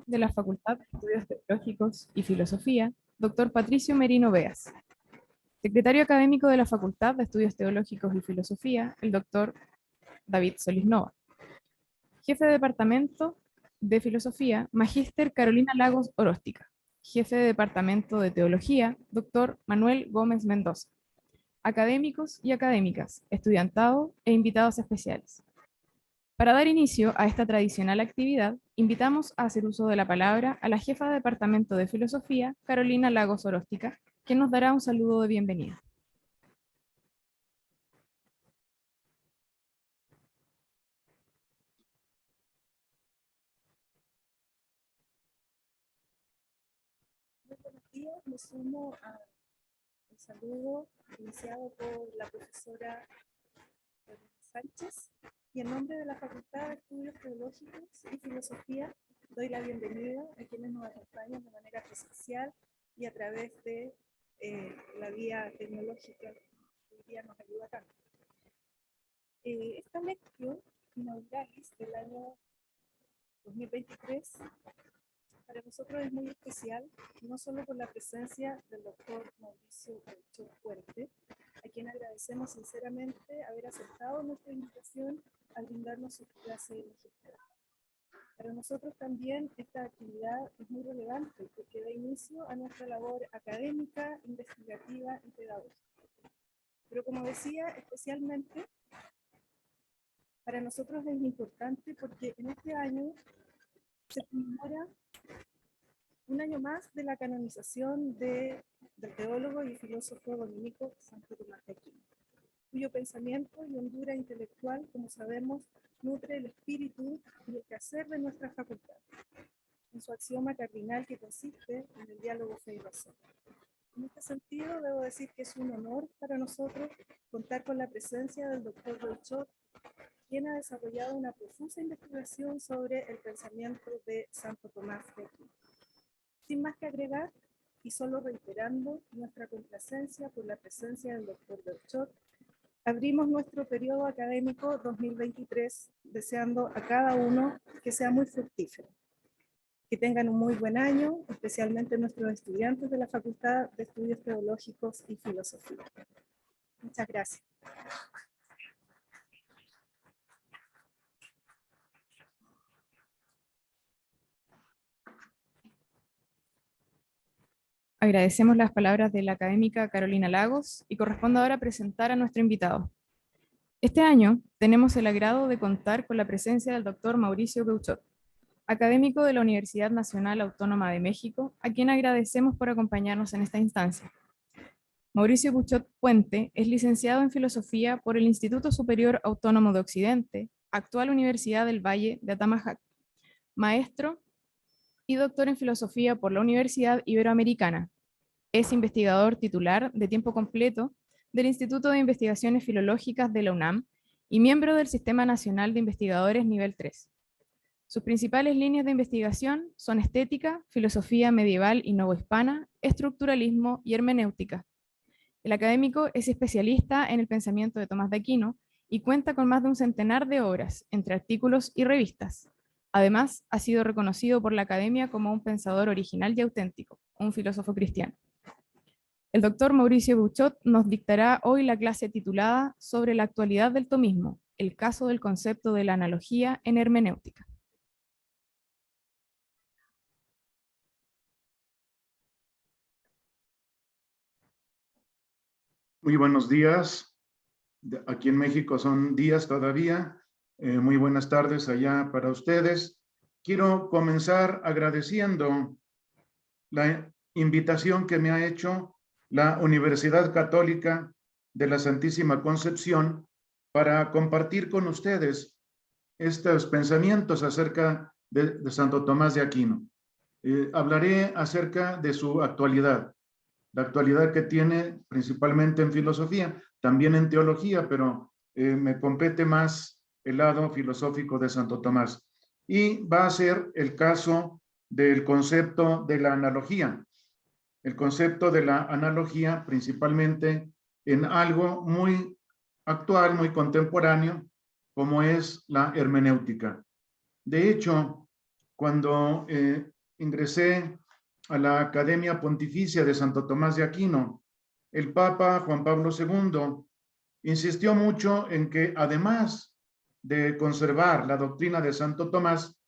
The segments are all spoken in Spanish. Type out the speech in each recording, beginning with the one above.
de la Facultad de Estudios Teológicos y Filosofía, doctor Patricio Merino Beas. Secretario académico de la Facultad de Estudios Teológicos y Filosofía, el doctor David Solís Nova. Jefe de Departamento de Filosofía, Magíster Carolina Lagos Oróstica. Jefe de Departamento de Teología, doctor Manuel Gómez Mendoza. Académicos y académicas, estudiantado e invitados especiales. Para dar inicio a esta tradicional actividad, invitamos a hacer uso de la palabra a la jefa de Departamento de Filosofía, Carolina Lagos Oróstica, quien nos dará un saludo de bienvenida. Muy buenos días, me sumo al saludo iniciado por la profesora Sánchez y en nombre de la Facultad de Estudios Teológicos y Filosofía doy la bienvenida a quienes nos acompañan de manera presencial y a través de la vía tecnológica que hoy día nos ayuda tanto. Esta lección inauguralis del año 2023 para nosotros es muy especial, no solo por la presencia del doctor Mauricio Belchor Puente, a quien agradecemos sinceramente haber aceptado nuestra invitación al brindarnos su clase de magisterio. Para nosotros también esta actividad es muy relevante porque da inicio a nuestra labor académica, investigativa y pedagógica. Pero como decía, especialmente para nosotros es importante porque en este año se conmemora un año más de la canonización del teólogo y filósofo dominico Santo Tomás de Aquino, cuyo pensamiento y hondura intelectual, como sabemos, nutre el espíritu y el quehacer de nuestra facultad, en su axioma cardinal que consiste en el diálogo fe y razón. En este sentido, debo decir que es un honor para nosotros contar con la presencia del doctor Belchor, quien ha desarrollado una profusa investigación sobre el pensamiento de Santo Tomás de Aquino. Sin más que agregar, y solo reiterando nuestra complacencia por la presencia del doctor Belchor, abrimos nuestro periodo académico 2023 deseando a cada uno que sea muy fructífero. Que tengan un muy buen año, especialmente nuestros estudiantes de la Facultad de Estudios Teológicos y Filosofía. Muchas gracias. Agradecemos las palabras de la académica Carolina Lagos y corresponde ahora presentar a nuestro invitado. Este año tenemos el agrado de contar con la presencia del doctor Mauricio Belchor, académico de la Universidad Nacional Autónoma de México, a quien agradecemos por acompañarnos en esta instancia. Mauricio Buchot Puente es licenciado en Filosofía por el Instituto Superior Autónomo de Occidente, actual Universidad del Valle de Atamajac, maestro y doctor en Filosofía por la Universidad Iberoamericana. Es investigador titular de tiempo completo del Instituto de Investigaciones Filológicas de la UNAM y miembro del Sistema Nacional de Investigadores Nivel 3. Sus principales líneas de investigación son estética, filosofía medieval y novohispana, estructuralismo y hermenéutica. El académico es especialista en el pensamiento de Tomás de Aquino y cuenta con más de un centenar de obras, entre artículos y revistas. Además, ha sido reconocido por la academia como un pensador original y auténtico, un filósofo cristiano. El doctor Mauricio Buchot nos dictará hoy la clase titulada Sobre la actualidad del tomismo, el caso del concepto de la analogía en hermenéutica. Muy buenos días. Aquí en México son días todavía. Muy buenas tardes allá para ustedes. Quiero comenzar agradeciendo la invitación que me ha hecho la Universidad Católica de la Santísima Concepción para compartir con ustedes estos pensamientos acerca de Santo Tomás de Aquino. Hablaré acerca de su actualidad. La actualidad que tiene principalmente en filosofía, también en teología, pero me compete más el lado filosófico de Santo Tomás. Y va a ser el caso del concepto de la analogía. El concepto de la analogía principalmente en algo muy actual, muy contemporáneo, como es la hermenéutica. De hecho, cuando ingresé a la Academia Pontificia de Santo Tomás de Aquino, el Papa Juan Pablo II insistió mucho en que, además de conservar la doctrina de Santo Tomás,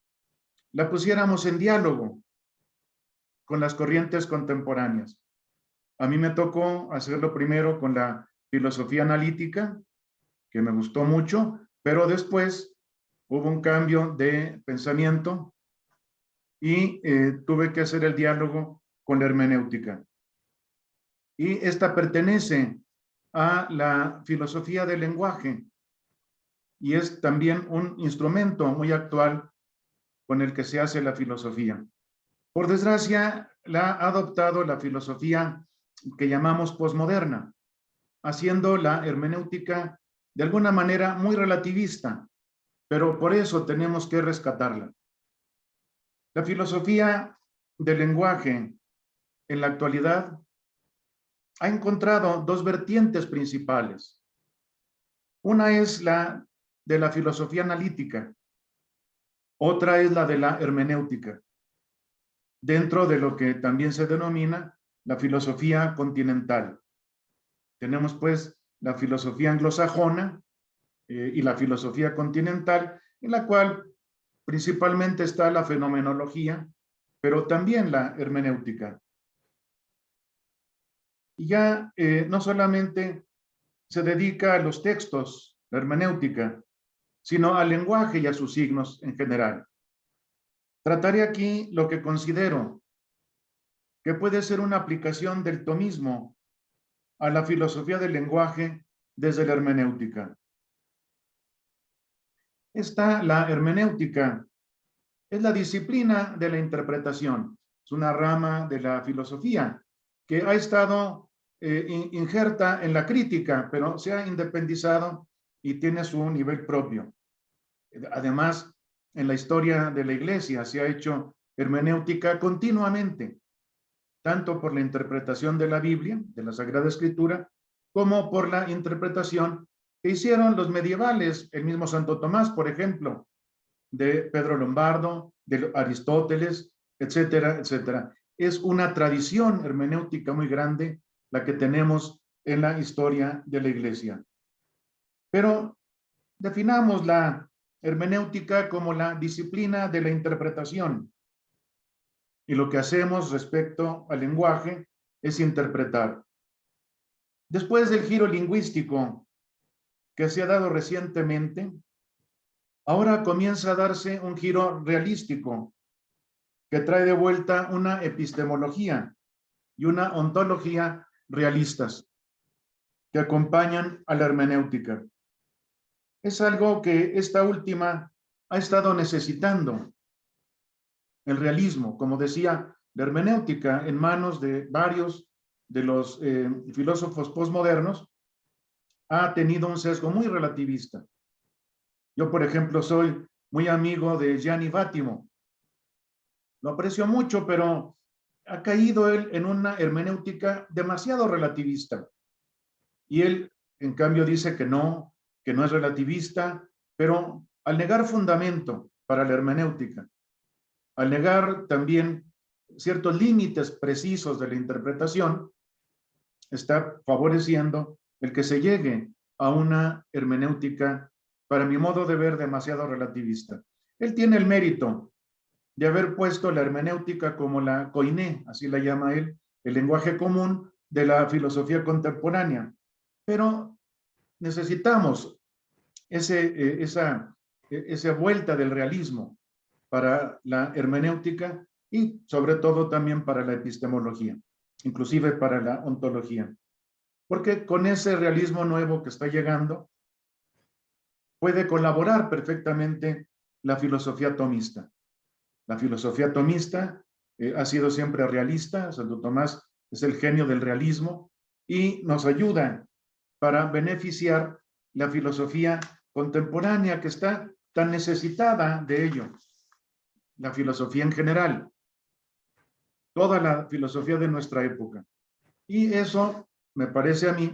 la pusiéramos en diálogo con las corrientes contemporáneas. A mí me tocó hacerlo primero con la filosofía analítica, que me gustó mucho, pero después hubo un cambio de pensamiento y tuve que hacer el diálogo con la hermenéutica. Y esta pertenece a la filosofía del lenguaje y es también un instrumento muy actual con el que se hace la filosofía. Por desgracia, la ha adoptado la filosofía que llamamos posmoderna, haciendo la hermenéutica de alguna manera muy relativista, pero por eso tenemos que rescatarla. La filosofía del lenguaje en la actualidad ha encontrado dos vertientes principales. Una es la de la filosofía analítica, otra es la de la hermenéutica, dentro de lo que también se denomina la filosofía continental. Tenemos pues la filosofía anglosajona y la filosofía continental, en la cual principalmente está la fenomenología, pero también la hermenéutica. Y ya no solamente se dedica a los textos, la hermenéutica, sino al lenguaje y a sus signos en general. Trataré aquí lo que considero que puede ser una aplicación del tomismo a la filosofía del lenguaje desde la hermenéutica. La hermenéutica es la disciplina de la interpretación. Es una rama de la filosofía que ha estado injerta en la crítica, pero se ha independizado y tiene su nivel propio. Además, en la historia de la Iglesia se ha hecho hermenéutica continuamente, tanto por la interpretación de la Biblia, de la Sagrada Escritura, como por la interpretación que hicieron los medievales, el mismo Santo Tomás, por ejemplo, de Pedro Lombardo, de Aristóteles, etcétera, etcétera. Es una tradición hermenéutica muy grande la que tenemos en la historia de la Iglesia. Pero definamos la hermenéutica como la disciplina de la interpretación. Y lo que hacemos respecto al lenguaje es interpretar. Después del giro lingüístico que se ha dado recientemente, ahora comienza a darse un giro realístico que trae de vuelta una epistemología y una ontología realistas que acompañan a la hermenéutica. Es algo que esta última ha estado necesitando. El realismo, como decía, la hermenéutica en manos de varios de los filósofos posmodernos ha tenido un sesgo muy relativista. Yo, por ejemplo, soy muy amigo de Gianni Vattimo. Lo aprecio mucho, pero ha caído él en una hermenéutica demasiado relativista. Y él, en cambio, dice que no es relativista, pero al negar fundamento para la hermenéutica, al negar también ciertos límites precisos de la interpretación, está favoreciendo el que se llegue a una hermenéutica, para mi modo de ver, demasiado relativista. Él tiene el mérito de haber puesto la hermenéutica como la koiné, así la llama él, el lenguaje común de la filosofía contemporánea. Pero necesitamos esa vuelta del realismo para la hermenéutica y sobre todo también para la epistemología, inclusive para la ontología. Porque con ese realismo nuevo que está llegando, puede colaborar perfectamente la filosofía tomista. La filosofía tomista ha sido siempre realista. Santo Tomás es el genio del realismo y nos ayuda para beneficiar la filosofía contemporánea que está tan necesitada de ello. La filosofía en general, toda la filosofía de nuestra época. Y eso me parece a mí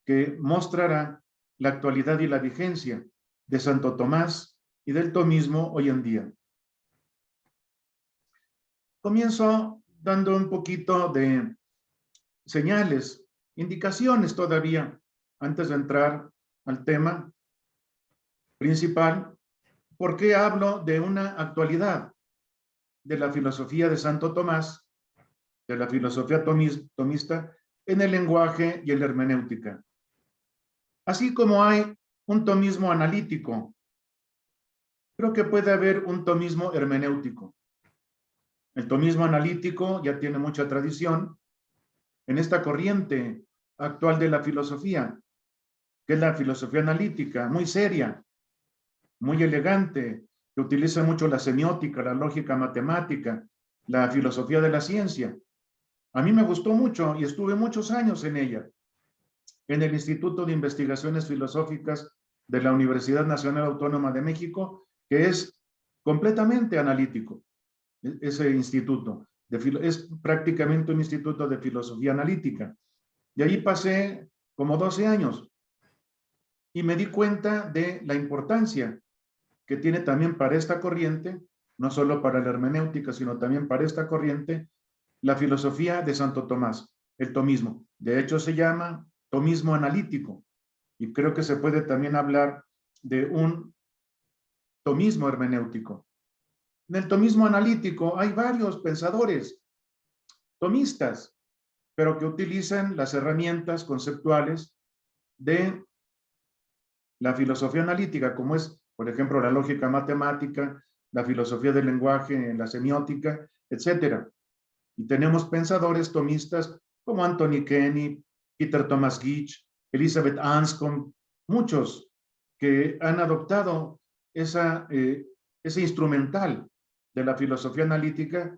que mostrará la actualidad y la vigencia de Santo Tomás y del tomismo hoy en día. Comienzo dando un poquito de señales, indicaciones todavía, antes de entrar al tema principal. ¿Por qué hablo de una actualidad de la filosofía de Santo Tomás, de la filosofía tomista, en el lenguaje y en la hermenéutica? Así como hay un tomismo analítico, creo que puede haber un tomismo hermenéutico. El tomismo analítico ya tiene mucha tradición en esta corriente actual de la filosofía, que es la filosofía analítica, muy seria, muy elegante, que utiliza mucho la semiótica, la lógica matemática, la filosofía de la ciencia. A mí me gustó mucho y estuve muchos años en ella, en el Instituto de Investigaciones Filosóficas de la Universidad Nacional Autónoma de México, que es completamente analítico, ese instituto. Es prácticamente un instituto de filosofía analítica. Y allí pasé como 12 años y me di cuenta de la importancia que tiene también para esta corriente, no solo para la hermenéutica, sino también para esta corriente, la filosofía de Santo Tomás, el tomismo. De hecho, se llama tomismo analítico y creo que se puede también hablar de un tomismo hermenéutico. En el tomismo analítico hay varios pensadores tomistas, pero que utilizan las herramientas conceptuales de la filosofía analítica, como es, por ejemplo, la lógica matemática, la filosofía del lenguaje, la semiótica, etcétera. Y tenemos pensadores tomistas como Anthony Kenny, Peter Thomas Gitch, Elizabeth Anscombe, muchos que han adoptado ese instrumental de la filosofía analítica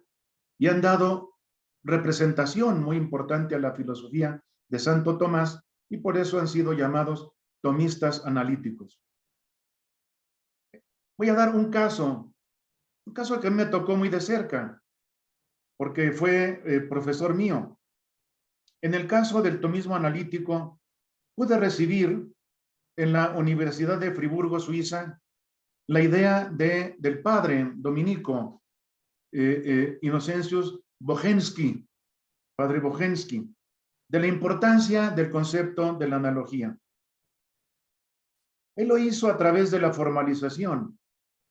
y han dado representación muy importante a la filosofía de Santo Tomás y por eso han sido llamados tomistas analíticos. Voy a dar un caso que me tocó muy de cerca, porque fue profesor mío. En el caso del tomismo analítico, pude recibir en la Universidad de Friburgo, Suiza, la idea del padre dominico Inocencius Bohensky, padre Bohensky, de la importancia del concepto de la analogía. Él lo hizo a través de la formalización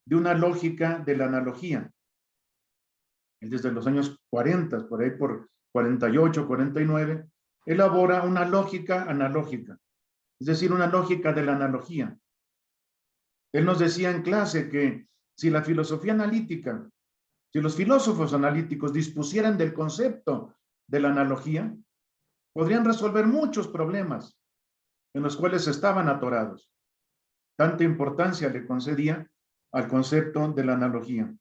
de una lógica de la analogía. Desde los años 40, por ahí por 48, 49, elabora una lógica analógica, es decir, una lógica de la analogía. Él nos decía en clase que si la filosofía analítica, si los filósofos analíticos dispusieran del concepto de la analogía, podrían resolver muchos problemas en los cuales estaban atorados. Tanta importancia le concedía al concepto de la analogía.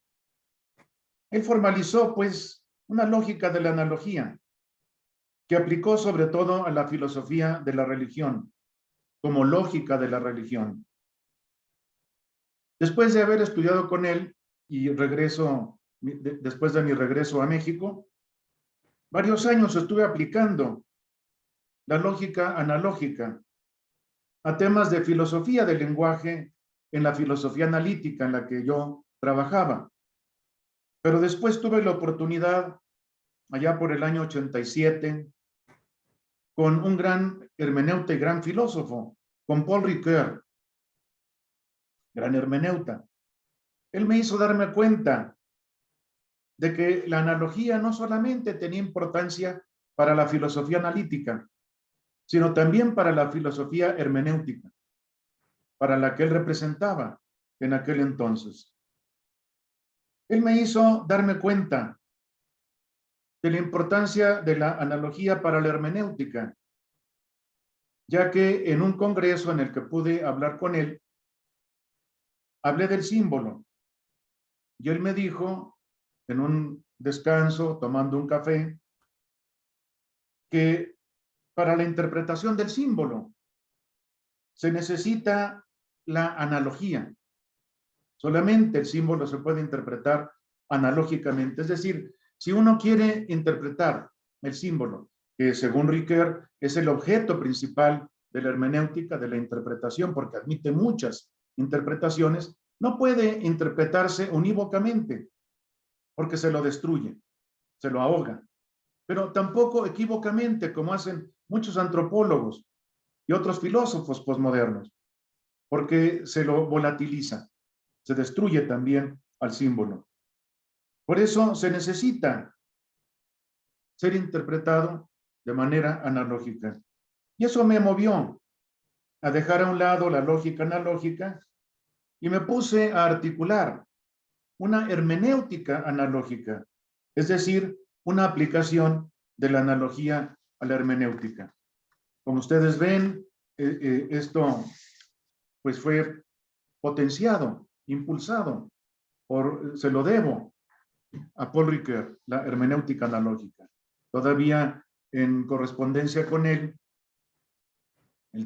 Él formalizó, pues, una lógica de la analogía que aplicó sobre todo a la filosofía de la religión, como lógica de la religión. Después de haber estudiado con él y después de mi regreso a México, varios años estuve aplicando la lógica analógica a temas de filosofía del lenguaje en la filosofía analítica en la que yo trabajaba. Pero después tuve la oportunidad, allá por el año 87, con un gran hermeneuta y gran filósofo, con Paul Ricoeur, gran hermeneuta. Él me hizo darme cuenta de que la analogía no solamente tenía importancia para la filosofía analítica, sino también para la filosofía hermenéutica, para la que él representaba en aquel entonces. Él me hizo darme cuenta de la importancia de la analogía para la hermenéutica, ya que en un congreso en el que pude hablar con él, hablé del símbolo. Y él me dijo, en un descanso, tomando un café, que para la interpretación del símbolo se necesita la analogía. Solamente el símbolo se puede interpretar analógicamente. Es decir, si uno quiere interpretar el símbolo, que según Ricoeur es el objeto principal de la hermenéutica, de la interpretación, porque admite muchas interpretaciones, no puede interpretarse unívocamente, porque se lo destruye. se lo ahoga, pero tampoco equívocamente, como hacen muchos antropólogos y otros filósofos posmodernos, porque se lo volatiliza, se destruye también al símbolo. Por eso se necesita ser interpretado de manera analógica. Y eso me movió a dejar a un lado la lógica analógica y me puse a articular una hermenéutica analógica, es decir, una aplicación de la analogía a la hermenéutica. Como ustedes ven, esto pues fue potenciado, impulsado, se lo debo a Paul Ricoeur, la hermenéutica analógica. Todavía en correspondencia con él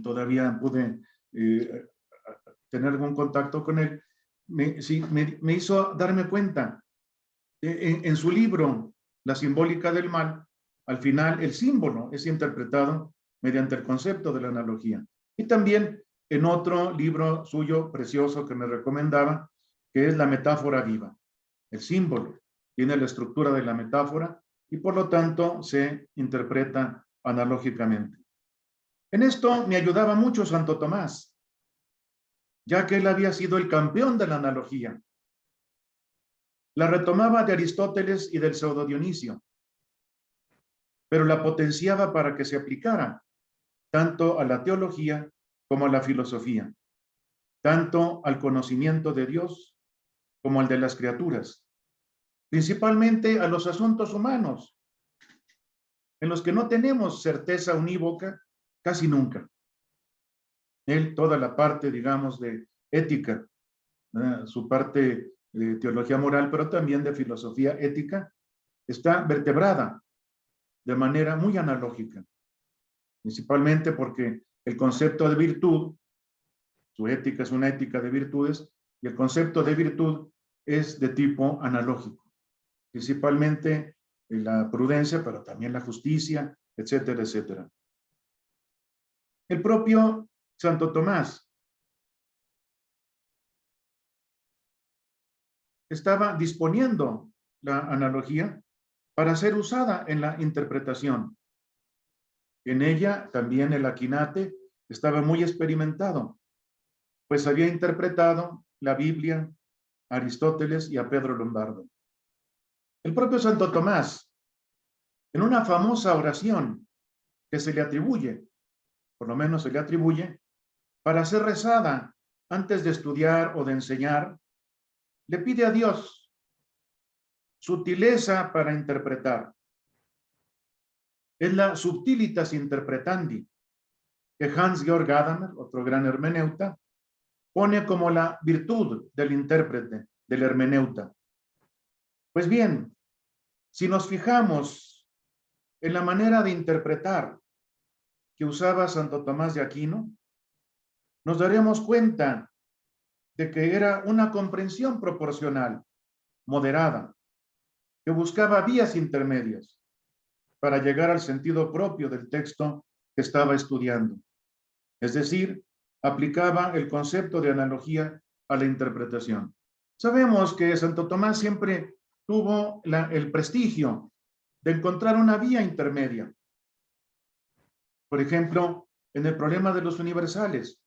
todavía pude tener algún contacto con él, me hizo darme cuenta. En su libro, La simbólica del mal, al final el símbolo es interpretado mediante el concepto de la analogía. Y también en otro libro suyo precioso que me recomendaba, que es La metáfora viva. El símbolo tiene la estructura de la metáfora y por lo tanto se interpreta analógicamente. En esto me ayudaba mucho Santo Tomás, ya que él había sido el campeón de la analogía. La retomaba de Aristóteles y del pseudo Dionisio, pero la potenciaba para que se aplicara tanto a la teología como a la filosofía, tanto al conocimiento de Dios como al de las criaturas, principalmente a los asuntos humanos, en los que no tenemos certeza unívoca casi nunca. Él, toda la parte, digamos, de ética, su parte de teología moral, pero también de filosofía ética, está vertebrada de manera muy analógica, principalmente porque el concepto de virtud, su ética es una ética de virtudes, y el concepto de virtud es de tipo analógico, principalmente la prudencia, pero también la justicia, etcétera, etcétera. El propio Santo Tomás estaba disponiendo la analogía para ser usada en la interpretación. En ella también el Aquinate estaba muy experimentado, pues había interpretado la Biblia, a Aristóteles y a Pedro Lombardo. El propio Santo Tomás, en una famosa oración que se le atribuye, por lo menos se le atribuye, para ser rezada antes de estudiar o de enseñar, le pide a Dios sutileza para interpretar. Es la subtilitas interpretandi, que Hans-Georg Gadamer, otro gran hermeneuta, pone como la virtud del intérprete, del hermeneuta. Pues bien, si nos fijamos en la manera de interpretar que usaba Santo Tomás de Aquino, nos daremos cuenta de que era una comprensión proporcional, moderada, que buscaba vías intermedias para llegar al sentido propio del texto que estaba estudiando. Es decir, aplicaba el concepto de analogía a la interpretación. Sabemos que Santo Tomás siempre tuvo el prestigio de encontrar una vía intermedia. Por ejemplo, en el problema de los universales,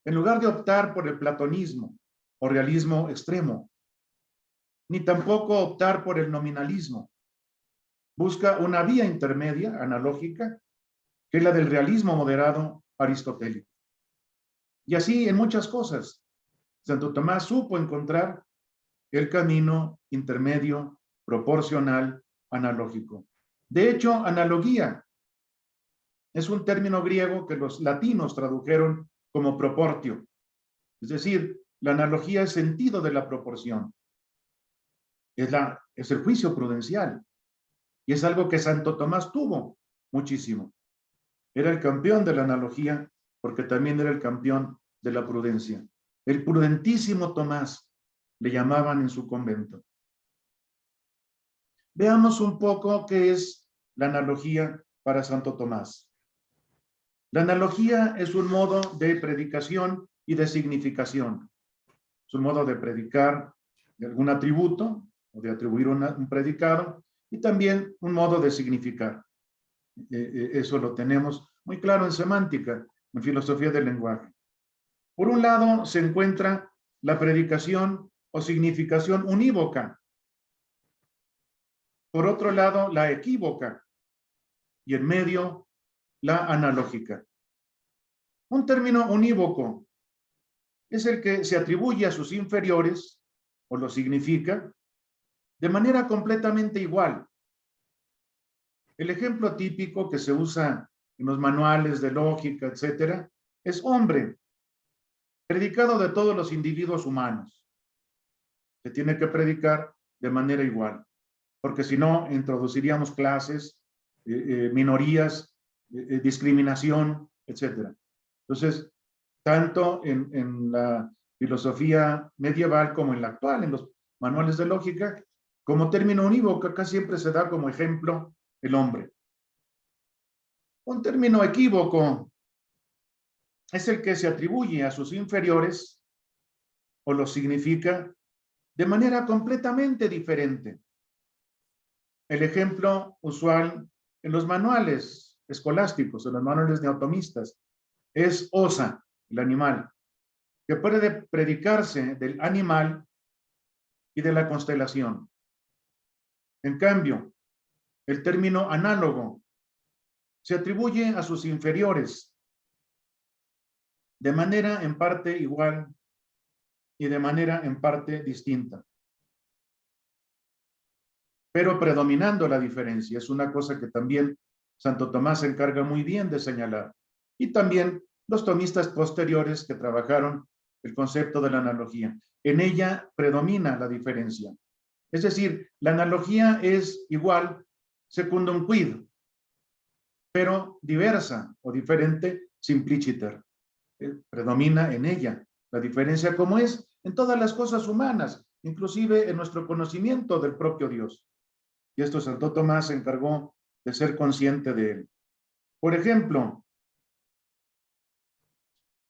en lugar de optar por el platonismo o realismo extremo, ni tampoco optar por el nominalismo, busca una vía intermedia analógica, que es la del realismo moderado aristotélico. Y así en muchas cosas, Santo Tomás supo encontrar el camino intermedio, proporcional, analógico. De hecho, analogía es un término griego que los latinos tradujeron como proportio. Es decir, la analogía es sentido de la proporción. Es el juicio prudencial. Y es algo que Santo Tomás tuvo muchísimo. Era el campeón de la analogía porque también era el campeón de la prudencia. El prudentísimo Tomás le llamaban en su convento. Veamos un poco qué es la analogía para Santo Tomás. La analogía es un modo de predicación y de significación. Es un modo de predicar de algún atributo o de atribuir un predicado y también un modo de significar. Eso lo tenemos muy claro en semántica, en filosofía del lenguaje. Por un lado se encuentra la predicación o significación unívoca. Por otro lado, la equívoca. Y en medio, la analógica. Un término unívoco es el que se atribuye a sus inferiores, o lo significa, de manera completamente igual. El ejemplo típico que se usa en los manuales de lógica, etcétera, es hombre, predicado de todos los individuos humanos. Se tiene que predicar de manera igual, porque si no, introduciríamos clases, minorías, discriminación, etcétera. Entonces, tanto en la filosofía medieval como en la actual, en los manuales de lógica, como término unívoco, acá siempre se da como ejemplo el hombre. Un término equívoco es el que se atribuye a sus inferiores o lo significa de manera completamente diferente. El ejemplo usual en los manuales escolásticos, en los manuales neotomistas, es osa, el animal, que puede predicarse del animal y de la constelación. En cambio, el término análogo se atribuye a sus inferiores de manera en parte igual y de manera en parte distinta, pero predominando la diferencia. Es una cosa que también Santo Tomás se encarga muy bien de señalar. Y también los tomistas posteriores que trabajaron el concepto de la analogía. En ella predomina la diferencia. Es decir, la analogía es igual secundum quid, pero diversa o diferente simpliciter. Predomina en ella la diferencia, como es en todas las cosas humanas, inclusive en nuestro conocimiento del propio Dios. Y esto Santo Tomás se encargó de ser consciente de él. Por ejemplo,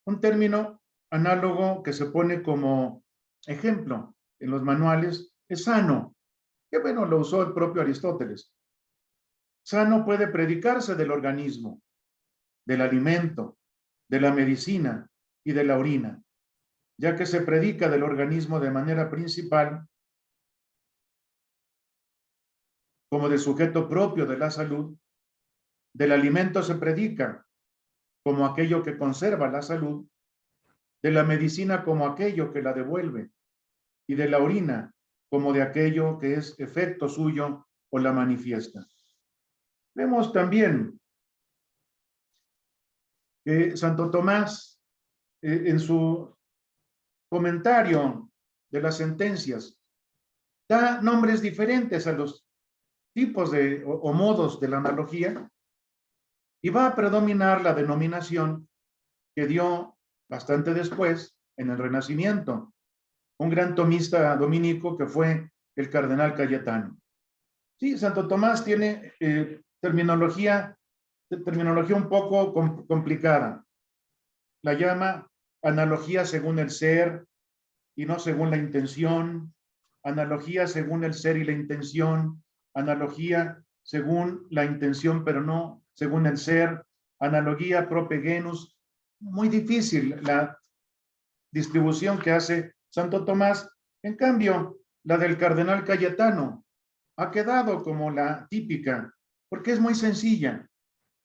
un término análogo que se pone como ejemplo en los manuales es sano, que bueno, lo usó el propio Aristóteles. Sano puede predicarse del organismo, del alimento, de la medicina y de la orina, ya que se predica del organismo de manera principal como de sujeto propio de la salud. Del alimento se predica como aquello que conserva la salud, de la medicina como aquello que la devuelve, y de la orina como de aquello que es efecto suyo o la manifiesta. Vemos también que Santo Tomás, en su comentario de las sentencias, da nombres diferentes a los tipos de o modos de la analogía, y va a predominar la denominación que dio bastante después, en el Renacimiento, un gran tomista dominico que fue el cardenal Cayetano. Sí, Santo Tomás tiene terminología un poco complicada. La llama analogía según el ser y no según la intención, analogía según el ser y la intención, analogía según la intención pero no según el ser, analogía prope genus. Muy difícil la distribución que hace Santo Tomás. En cambio, la del cardenal Cayetano ha quedado como la típica, porque es muy sencilla,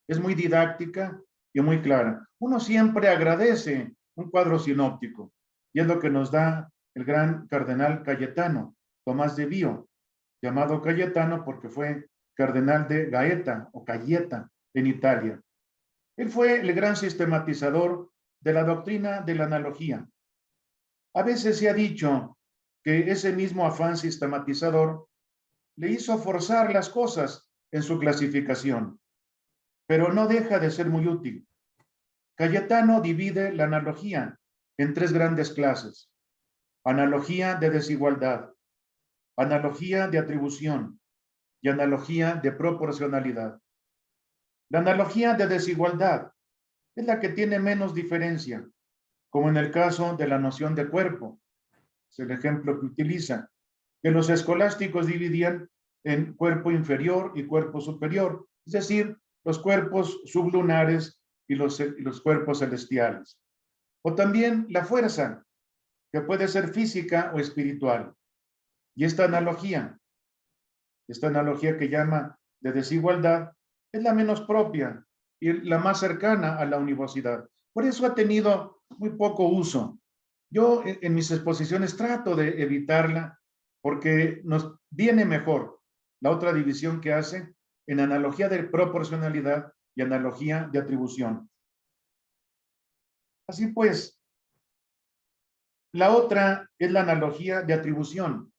es muy didáctica y muy clara. Uno siempre agradece un cuadro sinóptico, y es lo que nos da el gran cardenal Cayetano, Tomás de Bío, llamado Cayetano porque fue cardenal de Gaeta o Cayeta en Italia. Él fue el gran sistematizador de la doctrina de la analogía. A veces se ha dicho que ese mismo afán sistematizador le hizo forzar las cosas en su clasificación, pero no deja de ser muy útil. Cayetano divide la analogía en tres grandes clases: analogía de desigualdad, analogía de atribución y analogía de proporcionalidad. La analogía de desigualdad es la que tiene menos diferencia, como en el caso de la noción de cuerpo. Es el ejemplo que utiliza, que los escolásticos dividían en cuerpo inferior y cuerpo superior, es decir, los cuerpos sublunares y los cuerpos celestiales. O también la fuerza, que puede ser física o espiritual. Y esta analogía que llama de desigualdad, es la menos propia y la más cercana a la univocidad. Por eso ha tenido muy poco uso. Yo en mis exposiciones trato de evitarla porque nos viene mejor la otra división que hace en analogía de proporcionalidad y analogía de atribución. Así pues, la otra es la analogía de atribución,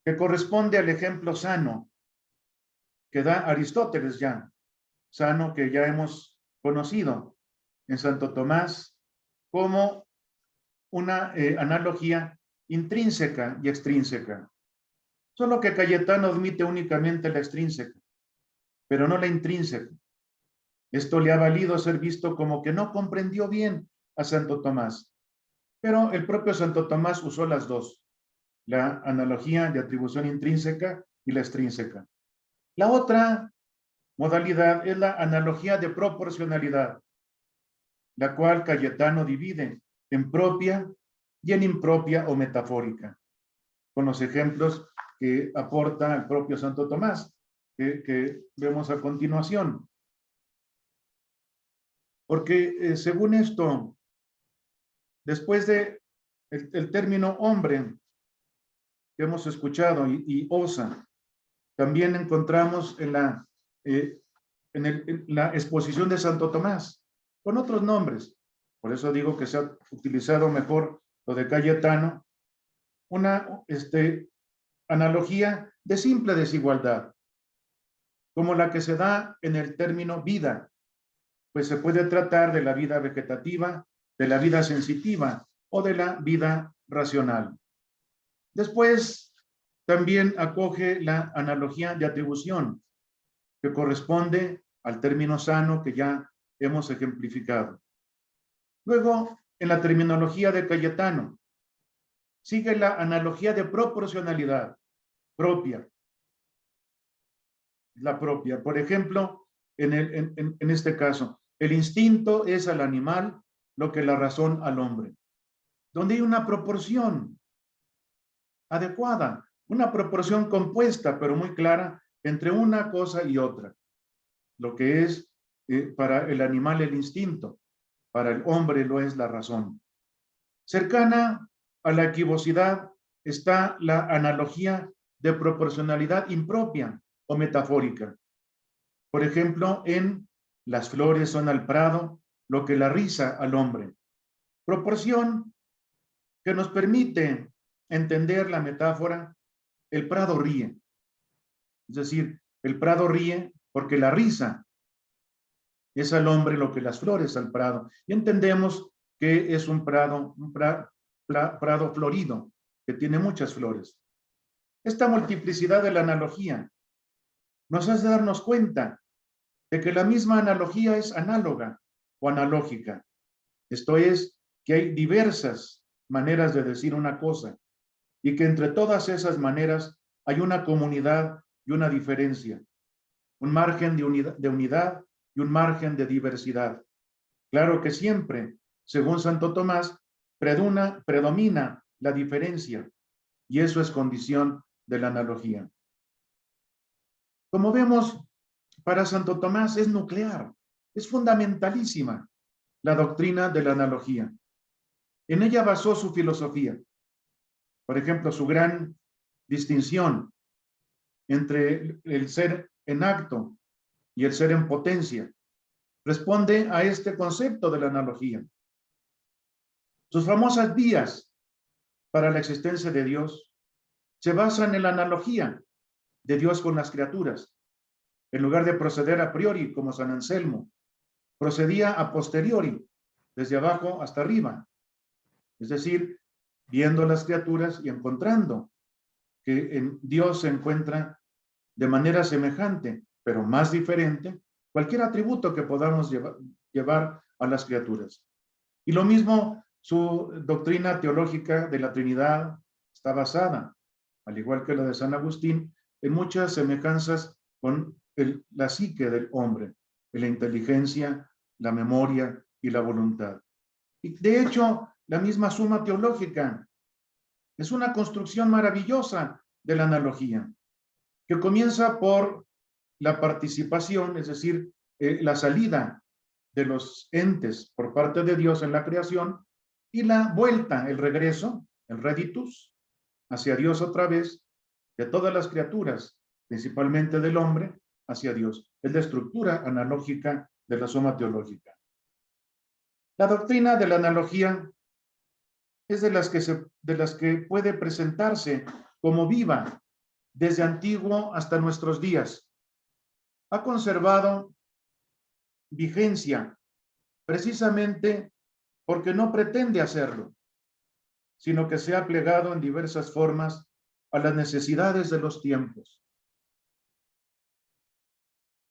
que corresponde al ejemplo sano que da Aristóteles ya, sano que ya hemos conocido en Santo Tomás como una analogía intrínseca y extrínseca. Solo que Cayetano admite únicamente la extrínseca, pero no la intrínseca. Esto le ha valido ser visto como que no comprendió bien a Santo Tomás. Pero el propio Santo Tomás usó las dos, la analogía de atribución intrínseca y la extrínseca. La otra modalidad es la analogía de proporcionalidad, la cual Cayetano divide en propia y en impropia o metafórica, con los ejemplos que aporta el propio Santo Tomás, que vemos a continuación. Porque según esto, después de el término hombre que hemos escuchado y osa, también encontramos en la exposición de Santo Tomás, con otros nombres. Por eso digo que se ha utilizado mejor lo de Cayetano, una analogía de simple desigualdad, como la que se da en el término vida, pues se puede tratar de la vida vegetativa, de la vida sensitiva o de la vida racional. Después, también acoge la analogía de atribución, que corresponde al término sano que ya hemos ejemplificado. Luego, en la terminología de Cayetano, sigue la analogía de proporcionalidad propia. La propia. Por ejemplo, en este caso, el instinto es al animal lo que la razón al hombre, donde hay una proporción adecuada, una proporción compuesta, pero muy clara, entre una cosa y otra. Lo que es para el animal el instinto, para el hombre lo es la razón. Cercana a la equivocidad está la analogía de proporcionalidad impropia o metafórica. Por ejemplo, en las flores son al prado lo que la risa al hombre. Proporción que nos permite entender la metáfora, el prado ríe. Es decir, el prado ríe porque la risa es al hombre lo que las flores al prado. Y entendemos que es un prado florido, que tiene muchas flores. Esta multiplicidad de la analogía nos hace darnos cuenta de que la misma analogía es análoga o analógica. Esto es, que hay diversas maneras de decir una cosa y que entre todas esas maneras hay una comunidad y una diferencia, un margen de unidad y un margen de diversidad. Claro que siempre, según Santo Tomás, predomina la diferencia y eso es condición de la analogía. Como vemos, para Santo Tomás es nuclear, es fundamentalísima la doctrina de la analogía. En ella basó su filosofía. Por ejemplo, su gran distinción entre el ser en acto y el ser en potencia responde a este concepto de la analogía. Sus famosas vías para la existencia de Dios se basan en la analogía de Dios con las criaturas. En lugar de proceder a priori como San Anselmo, procedía a posteriori, desde abajo hasta arriba. Es decir, viendo las criaturas y encontrando que en Dios se encuentra de manera semejante, pero más diferente, cualquier atributo que podamos llevar a las criaturas. Y lo mismo, su doctrina teológica de la Trinidad está basada, al igual que la de San Agustín, en muchas semejanzas con la psique del hombre, en la inteligencia, la memoria y la voluntad. Y de hecho, la misma Suma Teológica es una construcción maravillosa de la analogía, que comienza por la participación, es decir, la salida de los entes por parte de Dios en la creación y la vuelta, el regreso, el reditus, hacia Dios otra vez, de todas las criaturas, principalmente del hombre, hacia Dios. Es la estructura analógica de la Suma Teológica. La doctrina de la analogía es de las que puede presentarse como viva desde antiguo hasta nuestros días. Ha conservado vigencia precisamente porque no pretende hacerlo, sino que se ha plegado en diversas formas a las necesidades de los tiempos.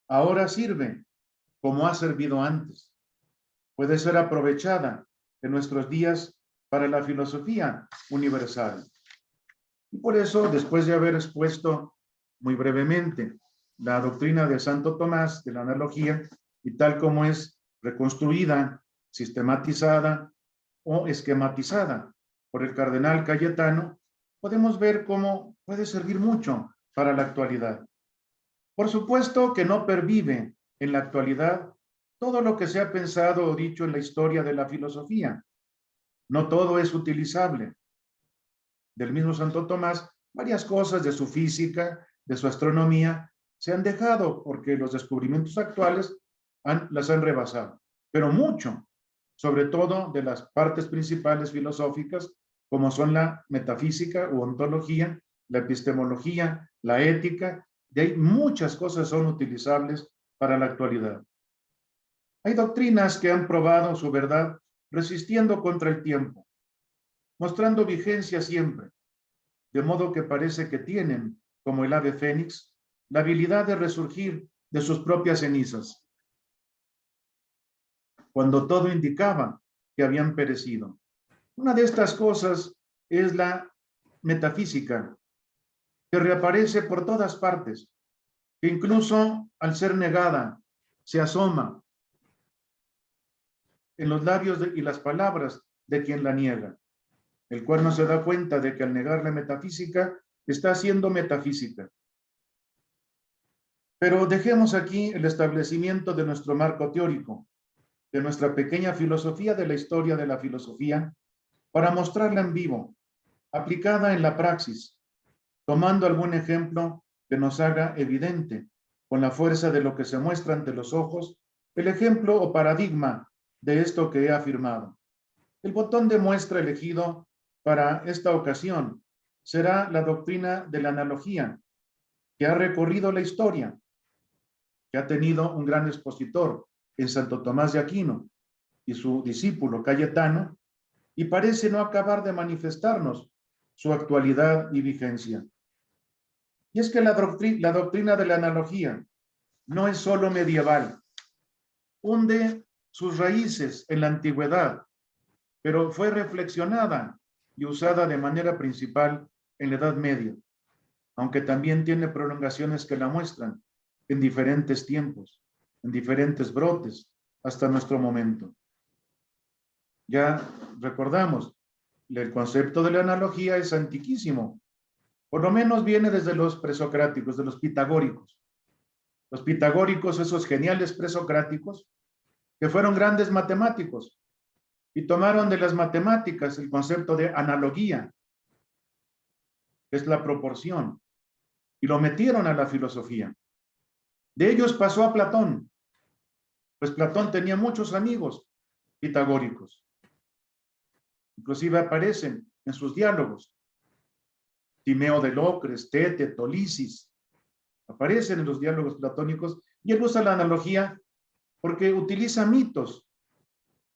Ahora sirve como ha servido antes. Puede ser aprovechada en nuestros días para la filosofía universal. Y por eso, después de haber expuesto muy brevemente la doctrina de Santo Tomás de la analogía y tal como es reconstruida, sistematizada o esquematizada por el cardenal Cayetano, podemos ver cómo puede servir mucho para la actualidad. Por supuesto que no pervive en la actualidad todo lo que se ha pensado o dicho en la historia de la filosofía. No todo es utilizable. Del mismo Santo Tomás, varias cosas de su física, de su astronomía, se han dejado porque los descubrimientos actuales las han rebasado. Pero mucho, sobre todo de las partes principales filosóficas, como son la metafísica u ontología, la epistemología, la ética, de ahí muchas cosas son utilizables para la actualidad. Hay doctrinas que han probado su verdad resistiendo contra el tiempo, mostrando vigencia siempre, de modo que parece que tienen, como el ave fénix, la habilidad de resurgir de sus propias cenizas, cuando todo indicaba que habían perecido. Una de estas cosas es la metafísica, que reaparece por todas partes, que incluso al ser negada, se asoma en los labios y las palabras de quien la niega, el cual no se da cuenta de que al negar la metafísica, está haciendo metafísica. Pero dejemos aquí el establecimiento de nuestro marco teórico, de nuestra pequeña filosofía de la historia de la filosofía, para mostrarla en vivo, aplicada en la praxis, tomando algún ejemplo que nos haga evidente, con la fuerza de lo que se muestra ante los ojos, el ejemplo o paradigma de esto que he afirmado. El botón de muestra elegido para esta ocasión será la doctrina de la analogía, que ha recorrido la historia, que ha tenido un gran expositor en Santo Tomás de Aquino y su discípulo Cayetano, y parece no acabar de manifestarnos su actualidad y vigencia. Y es que la doctrina de la analogía no es solo medieval, hunde sus raíces en la antigüedad, pero fue reflexionada y usada de manera principal en la Edad Media, aunque también tiene prolongaciones que la muestran en diferentes tiempos, en diferentes brotes, hasta nuestro momento. Ya recordamos, el concepto de la analogía es antiquísimo, por lo menos viene desde los presocráticos, de los pitagóricos. Los pitagóricos, esos geniales presocráticos, que fueron grandes matemáticos, y tomaron de las matemáticas el concepto de analogía, que es la proporción, y lo metieron a la filosofía. De ellos pasó a Platón, pues Platón tenía muchos amigos pitagóricos. Inclusive aparecen en sus diálogos. Timeo de Locres, Tete, Tolisis, aparecen en los diálogos platónicos, y él usa la analogía porque utiliza mitos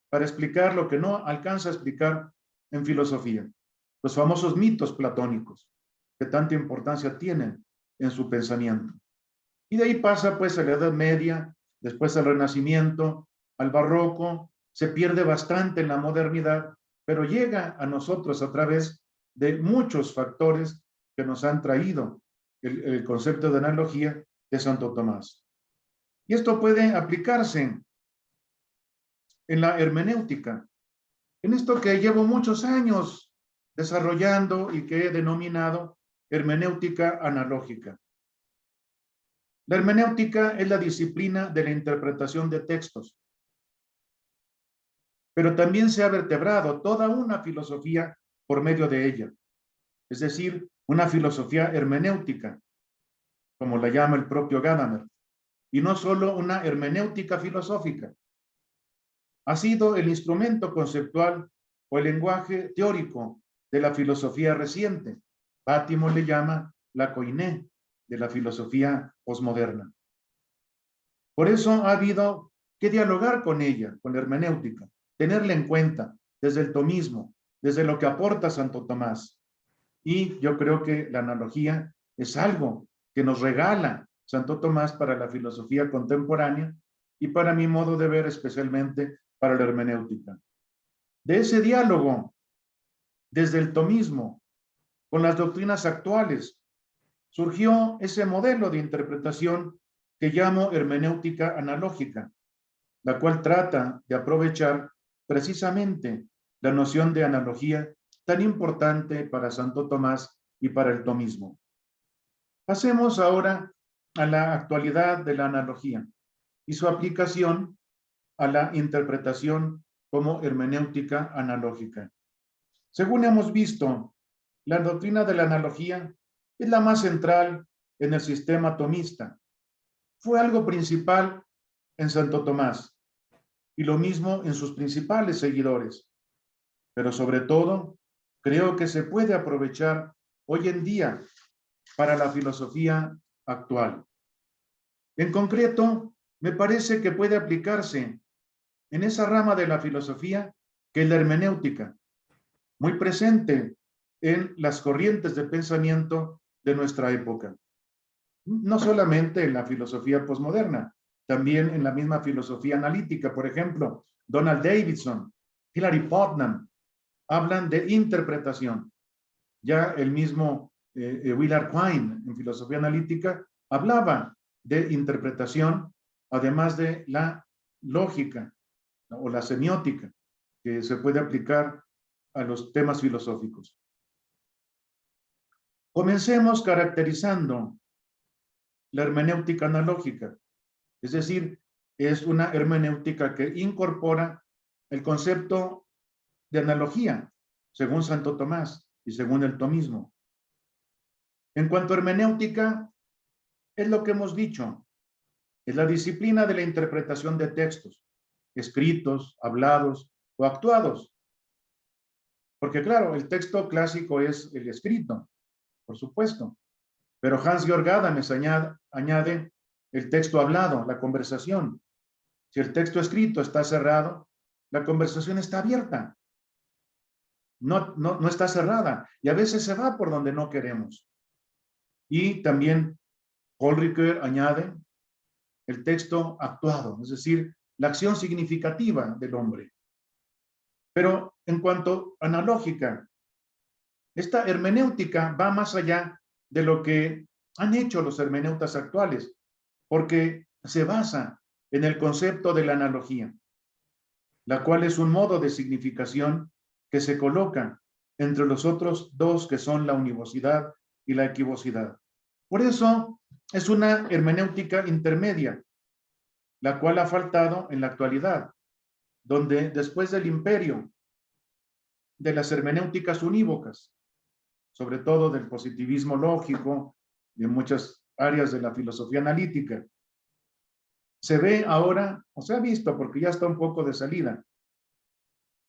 para explicar lo que no alcanza a explicar en filosofía. Los famosos mitos platónicos, que tanta importancia tienen en su pensamiento. Y de ahí pasa pues a la Edad Media, después al Renacimiento, al Barroco, se pierde bastante en la modernidad, pero llega a nosotros a través de muchos factores que nos han traído el concepto de analogía de Santo Tomás. Y esto puede aplicarse en la hermenéutica, en esto que llevo muchos años desarrollando y que he denominado hermenéutica analógica. La hermenéutica es la disciplina de la interpretación de textos, pero también se ha vertebrado toda una filosofía por medio de ella, es decir, una filosofía hermenéutica, como la llama el propio Gadamer, y no solo una hermenéutica filosófica. Ha sido el instrumento conceptual o el lenguaje teórico de la filosofía reciente. Bátimo le llama la koiné de la filosofía posmoderna. Por eso ha habido que dialogar con ella, con la hermenéutica, tenerla en cuenta desde el tomismo, desde lo que aporta Santo Tomás. Y yo creo que la analogía es algo que nos regala Santo Tomás para la filosofía contemporánea y para mi modo de ver especialmente para la hermenéutica. De ese diálogo, desde el tomismo, con las doctrinas actuales, surgió ese modelo de interpretación que llamo hermenéutica analógica, la cual trata de aprovechar precisamente la noción de analogía tan importante para Santo Tomás y para el tomismo. Pasemos ahora a la actualidad de la analogía y su aplicación a la interpretación como hermenéutica analógica. Según hemos visto, la doctrina de la analogía es la más central en el sistema tomista. Fue algo principal en Santo Tomás y lo mismo en sus principales seguidores. Pero sobre todo, creo que se puede aprovechar hoy en día para la filosofía actual. En concreto, me parece que puede aplicarse en esa rama de la filosofía que es la hermenéutica, muy presente en las corrientes de pensamiento de nuestra época. No solamente en la filosofía posmoderna, también en la misma filosofía analítica. Por ejemplo, Donald Davidson, Hilary Putnam, hablan de interpretación. Ya el mismo Willard Quine, en filosofía analítica, hablaba de interpretación, además de la lógica o la semiótica, que se puede aplicar a los temas filosóficos. Comencemos caracterizando la hermenéutica analógica, es decir, es una hermenéutica que incorpora el concepto de analogía, según Santo Tomás y según el tomismo. En cuanto a hermenéutica, es lo que hemos dicho, es la disciplina de la interpretación de textos, escritos, hablados o actuados. Porque claro, el texto clásico es el escrito, por supuesto, pero Hans-Georg Gadamer añade el texto hablado, la conversación. Si el texto escrito está cerrado, la conversación está abierta. No está cerrada y a veces se va por donde no queremos. Y también Paul Ricoeur añade el texto actuado, es decir, la acción significativa del hombre. Pero en cuanto a analógica, esta hermenéutica va más allá de lo que han hecho los hermeneutas actuales, porque se basa en el concepto de la analogía, la cual es un modo de significación que se coloca entre los otros dos que son la univocidad y la equivocidad. Por eso es una hermenéutica intermedia, la cual ha faltado en la actualidad, donde después del imperio de las hermenéuticas unívocas, sobre todo del positivismo lógico, de muchas áreas de la filosofía analítica, se ve ahora, o se ha visto porque ya está un poco de salida,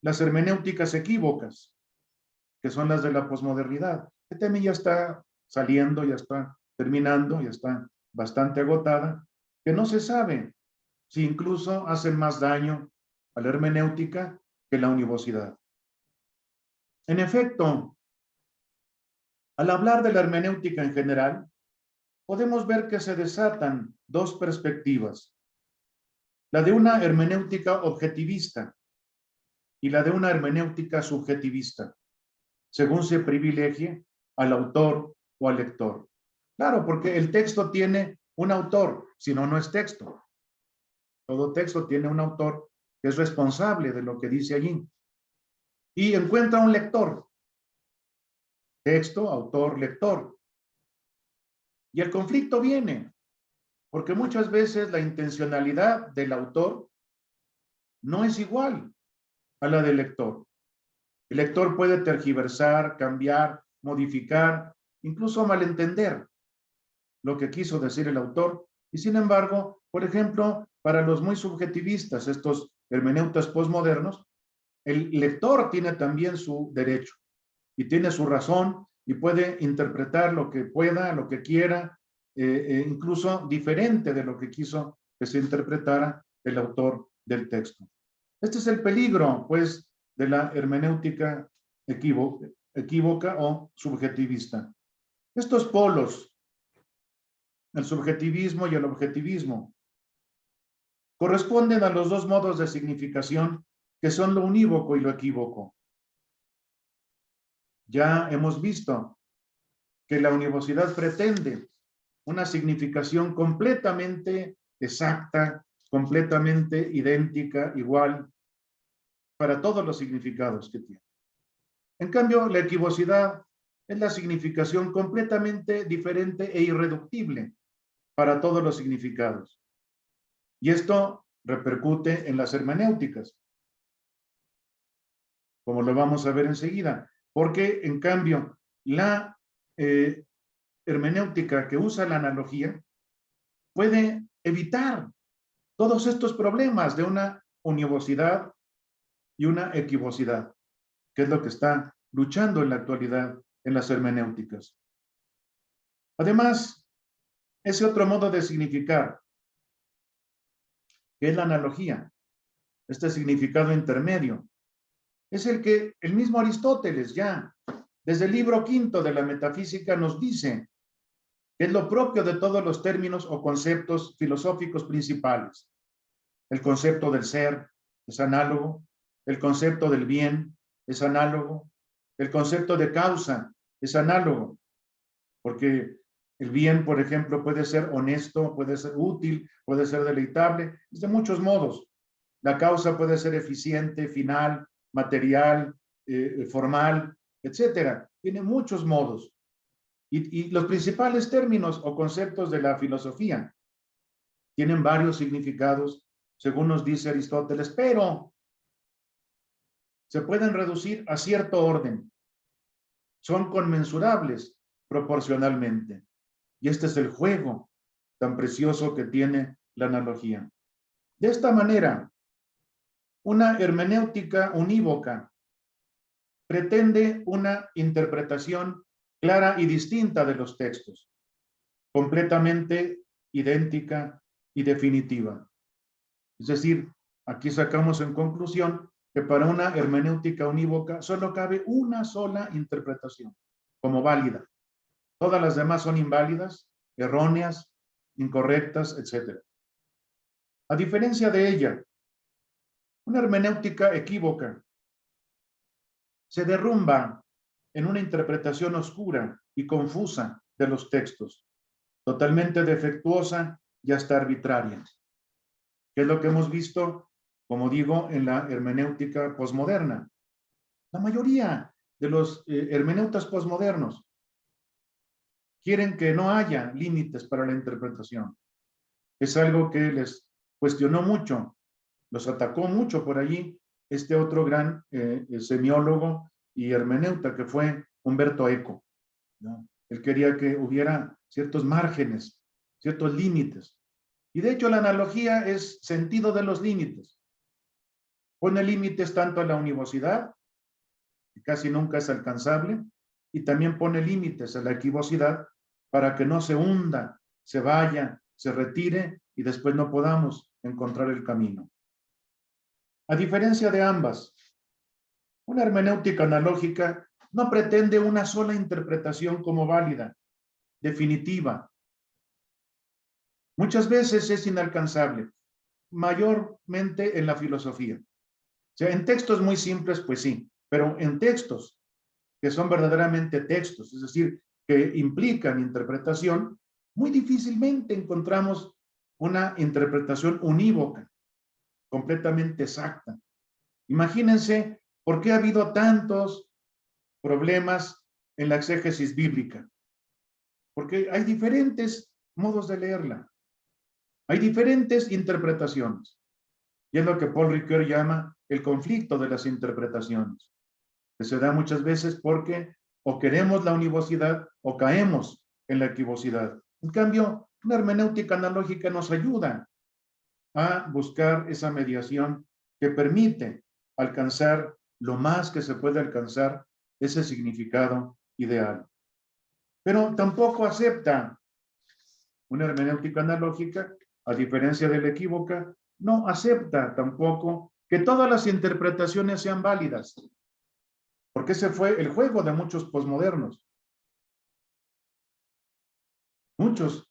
las hermenéuticas equívocas, que son las de la posmodernidad. Este también ya está saliendo, ya está terminando, ya está bastante agotada, que no se sabe si incluso hacen más daño a la hermenéutica que la univocidad. En efecto, al hablar de la hermenéutica en general, podemos ver que se desatan dos perspectivas, la de una hermenéutica objetivista y la de una hermenéutica subjetivista, según se privilegie al autor o al lector. Claro, porque el texto tiene un autor, si no, no es texto. Todo texto tiene un autor que es responsable de lo que dice allí. Y encuentra un lector. Texto, autor, lector. Y el conflicto viene, porque muchas veces la intencionalidad del autor no es igual a la del lector. El lector puede tergiversar, cambiar, modificar, incluso malentender lo que quiso decir el autor. Y sin embargo, por ejemplo, para los muy subjetivistas, estos hermeneutas postmodernos, el lector tiene también su derecho y tiene su razón y puede interpretar lo que pueda, lo que quiera, incluso diferente de lo que quiso que se interpretara el autor del texto. Este es el peligro, pues, de la hermenéutica equívoca o subjetivista. Estos polos, el subjetivismo y el objetivismo, corresponden a los dos modos de significación que son lo unívoco y lo equívoco. Ya hemos visto que la univocidad pretende una significación completamente exacta, completamente idéntica, igual, para todos los significados que tiene. En cambio, la equivocidad es la significación completamente diferente e irreductible para todos los significados. Y esto repercute en las hermenéuticas, como lo vamos a ver enseguida, porque en cambio la hermenéutica que usa la analogía puede evitar todos estos problemas de una univocidad y una equivocidad, que es lo que está luchando en la actualidad en las hermenéuticas. Además, ese otro modo de significar, que es la analogía, este significado intermedio, es el que el mismo Aristóteles ya, desde el libro quinto de la Metafísica, nos dice que es lo propio de todos los términos o conceptos filosóficos principales. El concepto del ser es análogo, el concepto del bien es análogo, el concepto de causa es análogo, porque el bien, por ejemplo, puede ser honesto, puede ser útil, puede ser deleitable, es de muchos modos. La causa puede ser eficiente, final, material, formal, etcétera. Tiene muchos modos. Y los principales términos o conceptos de la filosofía tienen varios significados, según nos dice Aristóteles, pero se pueden reducir a cierto orden. Son conmensurables proporcionalmente. Y este es el juego tan precioso que tiene la analogía. De esta manera, una hermenéutica unívoca pretende una interpretación clara y distinta de los textos, completamente idéntica y definitiva. Es decir, aquí sacamos en conclusión que para una hermenéutica unívoca solo cabe una sola interpretación como válida. Todas las demás son inválidas, erróneas, incorrectas, etc. A diferencia de ella, una hermenéutica equívoca se derrumba en una interpretación oscura y confusa de los textos, totalmente defectuosa y hasta arbitraria, que es lo que hemos visto, como digo, en la hermenéutica posmoderna. La mayoría de los hermeneutas posmodernos quieren que no haya límites para la interpretación. Es algo que les cuestionó mucho, los atacó mucho por allí este otro gran semiólogo y hermeneuta que fue Umberto Eco, ¿no? Él quería que hubiera ciertos márgenes, ciertos límites. Y de hecho la analogía es sentido de los límites. Pone límites tanto a la univocidad, que casi nunca es alcanzable, y también pone límites a la equivocidad para que no se hunda, se vaya, se retire y después no podamos encontrar el camino. A diferencia de ambas, una hermenéutica analógica no pretende una sola interpretación como válida, definitiva. Muchas veces es inalcanzable, mayormente en la filosofía. O sea, en textos muy simples, pues sí, pero en textos que son verdaderamente textos, es decir, que implican interpretación, muy difícilmente encontramos una interpretación unívoca, completamente exacta. Imagínense por qué ha habido tantos problemas en la exégesis bíblica. Porque hay diferentes modos de leerla. Hay diferentes interpretaciones. Y es lo que Paul Ricoeur llama el conflicto de las interpretaciones, que se da muchas veces porque o queremos la univocidad o caemos en la equivocidad. En cambio, una hermenéutica analógica nos ayuda a buscar esa mediación que permite alcanzar lo más que se puede alcanzar ese significado ideal. Pero tampoco acepta una hermenéutica analógica, a diferencia de la equívoca, no acepta tampoco que todas las interpretaciones sean válidas, porque ese fue el juego de muchos posmodernos. Muchos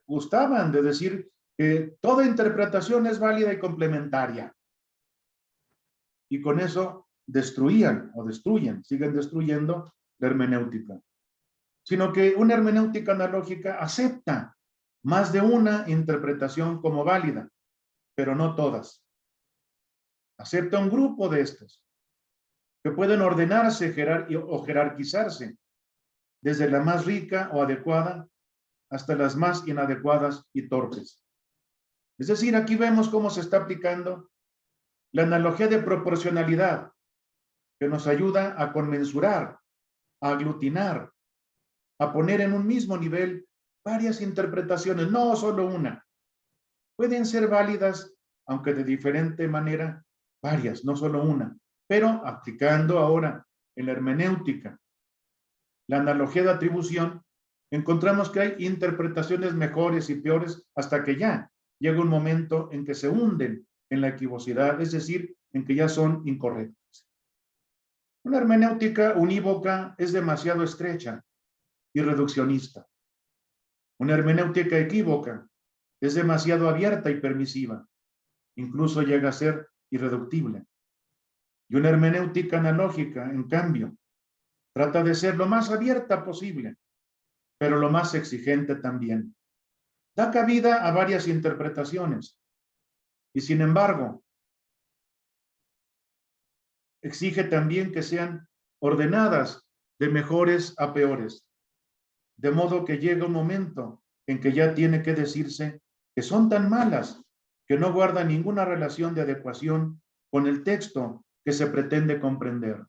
gustaban de decir que toda interpretación es válida y complementaria. Y con eso destruían o destruyen, siguen destruyendo la hermenéutica. Sino que una hermenéutica analógica acepta más de una interpretación como válida, pero no todas. Acepta un grupo de estas, que pueden ordenarse o jerarquizarse, desde la más rica o adecuada hasta las más inadecuadas y torpes. Es decir, aquí vemos cómo se está aplicando la analogía de proporcionalidad, que nos ayuda a conmensurar, a aglutinar, a poner en un mismo nivel varias interpretaciones, no solo una. Pueden ser válidas, aunque de diferente manera, varias, no solo una. Pero aplicando ahora en la hermenéutica la analogía de atribución, encontramos que hay interpretaciones mejores y peores hasta que ya llega un momento en que se hunden en la equivocidad, es decir, en que ya son incorrectas. Una hermenéutica unívoca es demasiado estrecha y reduccionista. Una hermenéutica equívoca es demasiado abierta y permisiva, incluso llega a ser irreductible. Y una hermenéutica analógica, en cambio, trata de ser lo más abierta posible, pero lo más exigente también. Da cabida a varias interpretaciones y, sin embargo, exige también que sean ordenadas de mejores a peores, de modo que llega un momento en que ya tiene que decirse que son tan malas que no guardan ninguna relación de adecuación con el texto que se pretende comprender.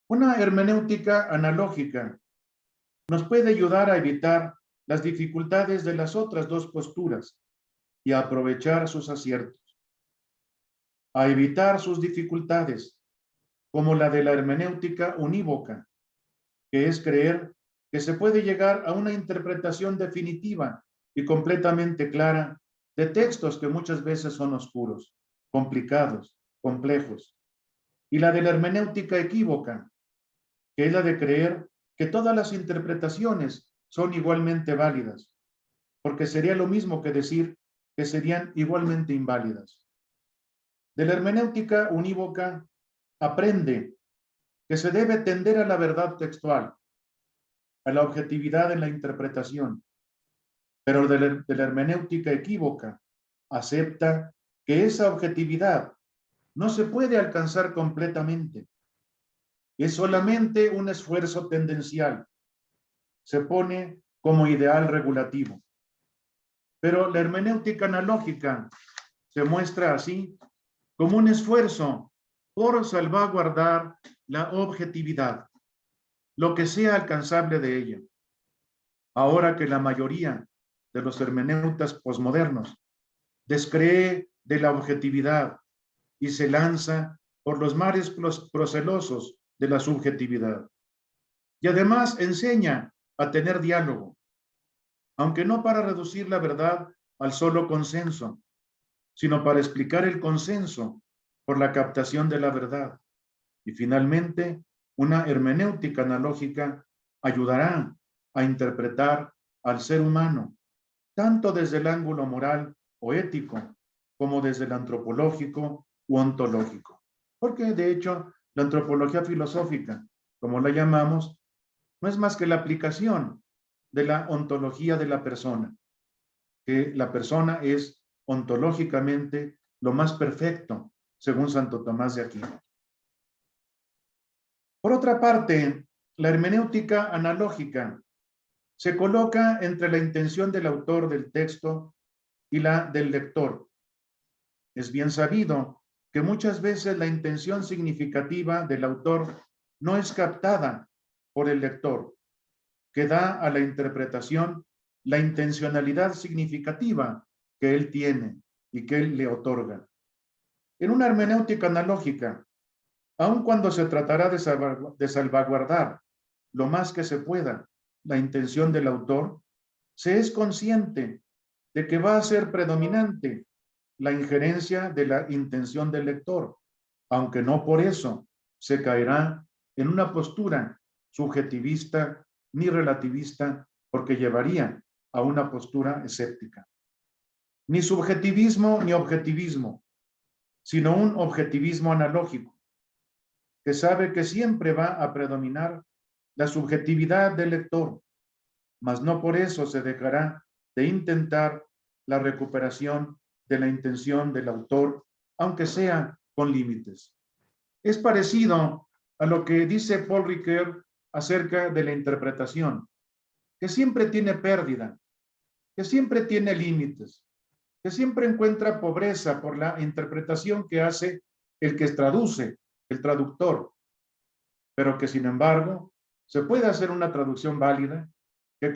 Una hermenéutica analógica nos puede ayudar a evitar las dificultades de las otras dos posturas y a aprovechar sus aciertos, a evitar sus dificultades, como la de la hermenéutica unívoca, que es creer que se puede llegar a una interpretación definitiva y completamente clara de textos que muchas veces son oscuros, complicados, complejos, y la de la hermenéutica equívoca, que es la de creer que todas las interpretaciones son igualmente válidas, porque sería lo mismo que decir que serían igualmente inválidas. De la hermenéutica unívoca aprende que se debe tender a la verdad textual, a la objetividad en la interpretación, pero de la hermenéutica equívoca acepta que esa objetividad no se puede alcanzar completamente. Es solamente un esfuerzo tendencial. Se pone como ideal regulativo. Pero la hermenéutica analógica se muestra así como un esfuerzo por salvaguardar la objetividad, lo que sea alcanzable de ella. Ahora que la mayoría de los hermeneutas posmodernos descree de la objetividad y se lanza por los mares procelosos de la subjetividad. Y además enseña a tener diálogo, aunque no para reducir la verdad al solo consenso, sino para explicar el consenso por la captación de la verdad. Y finalmente, una hermenéutica analógica ayudará a interpretar al ser humano, tanto desde el ángulo moral o ético, como desde el antropológico u ontológico. Porque, de hecho, la antropología filosófica, como la llamamos, no es más que la aplicación de la ontología de la persona, que la persona es ontológicamente lo más perfecto, según Santo Tomás de Aquino. Por otra parte, la hermenéutica analógica se coloca entre la intención del autor del texto y la del lector. Es bien sabido que muchas veces la intención significativa del autor no es captada por el lector, que da a la interpretación la intencionalidad significativa que él tiene y que él le otorga. En una hermenéutica analógica, aun cuando se tratará de salvaguardar lo más que se pueda la intención del autor, se es consciente de que va a ser predominante la injerencia de la intención del lector, aunque no por eso se caerá en una postura subjetivista ni relativista, porque llevaría a una postura escéptica. Ni subjetivismo ni objetivismo, sino un objetivismo analógico, que sabe que siempre va a predominar la subjetividad del lector, mas no por eso se dejará de intentar la recuperación de la intención del autor, aunque sea con límites. Es parecido a lo que dice Paul Ricoeur acerca de la interpretación, que siempre tiene pérdida, que siempre tiene límites, que siempre encuentra pobreza por la interpretación que hace el que traduce, el traductor, pero que sin embargo se puede hacer una traducción válida que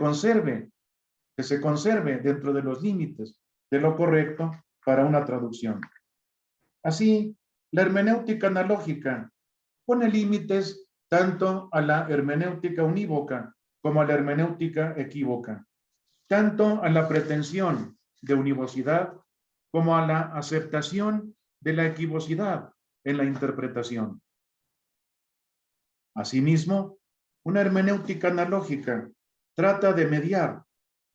se conserve dentro de los límites de lo correcto para una traducción. Así, la hermenéutica analógica pone límites tanto a la hermenéutica unívoca como a la hermenéutica equívoca, tanto a la pretensión de univocidad como a la aceptación de la equivocidad en la interpretación. Asimismo, una hermenéutica analógica trata de mediar